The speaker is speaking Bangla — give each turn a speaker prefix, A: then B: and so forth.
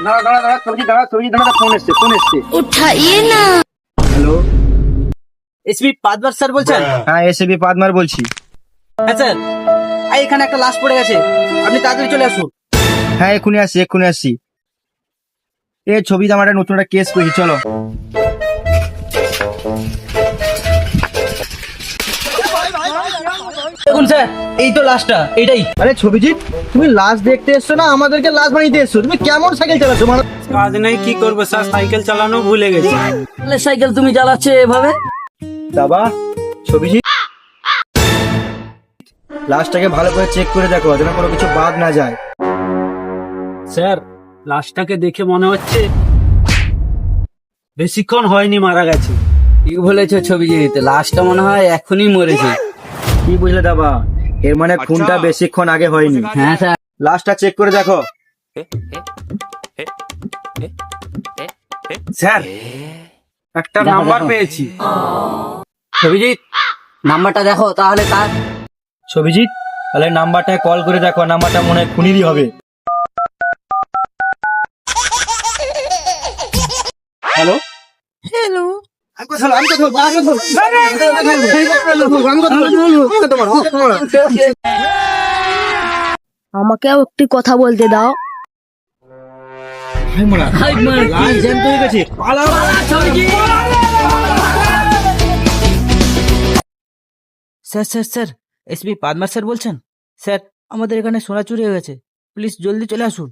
A: দাঁড়া সবজি দাঁড়া, ফোন এসছে।
B: उठाइए ना।
A: হ্যালো,
C: এসপি পাদবার স্যার বলছেন?
A: হ্যাঁ এসবি পাদমার বলছি।
C: হ্যাঁ স্যার, এখানে একটা লাশ পড়ে গেছে, আপনি তাড়াতাড়ি চলে আসুন।
A: হ্যাঁ এক্ষুনি আসছি। এ ছবিতে আমার একটা নতুন একটা কেস করেছি, চলো।
C: দেখুন স্যার, এই তো লাশটা, এইটাই।
A: আরে ছবিজিৎ, তুমি লাশ দেখতে এসছো না আমাদেরকে লাশ বানিয়ে এসছো? তুমি কেমন সাইকেল চালাচ্ছো মানে?
D: কাজ নেই, কি করবো স্যার, সাইকেল চালানো ভুলে গেছি।
C: সাইকেল তুমি চালাচ্ছে এভাবে?
A: বাবা ছবিজিৎ, লাশটাকে ভালো করে চেক করে দেখো যেন কোনো কিছু বাদ না যায়।
D: স্যার, লাশটাকে দেখে মনে হচ্ছে বেশিক্ষণ হয়নি মারা গেছে।
C: ঠিক বলেছ ছবিজিৎ, লাশটা মনে হয় এখনই মরেছে।
A: কি বুঝলে দাদা, এর মানে খুনটা বেশিক্ষণ আগে হয়নি।
C: হ্যাঁ স্যার।
A: লাশটা চেক করে দেখো।
D: স্যার, একটা
C: দেখো,
D: নাম্বার
C: দেখো।
D: পেয়েছি।
C: ছবিজিৎ, নাম্বারটা দেখো তাহলে তার।
A: ছবিজিৎ, তাহলে নাম্বারটায় কল করে দেখো, নাম্বারটা মনে হয় খুনিরই হবে। Hello
B: hello. আমাকেও একটি কথা বলতে দাও।
C: স্যার, এসপি পাদমার স্যার বলছেন? স্যার, আমাদের এখানে সোনা চুরি হয়ে গেছে, প্লিজ জলদি চলে আসুন।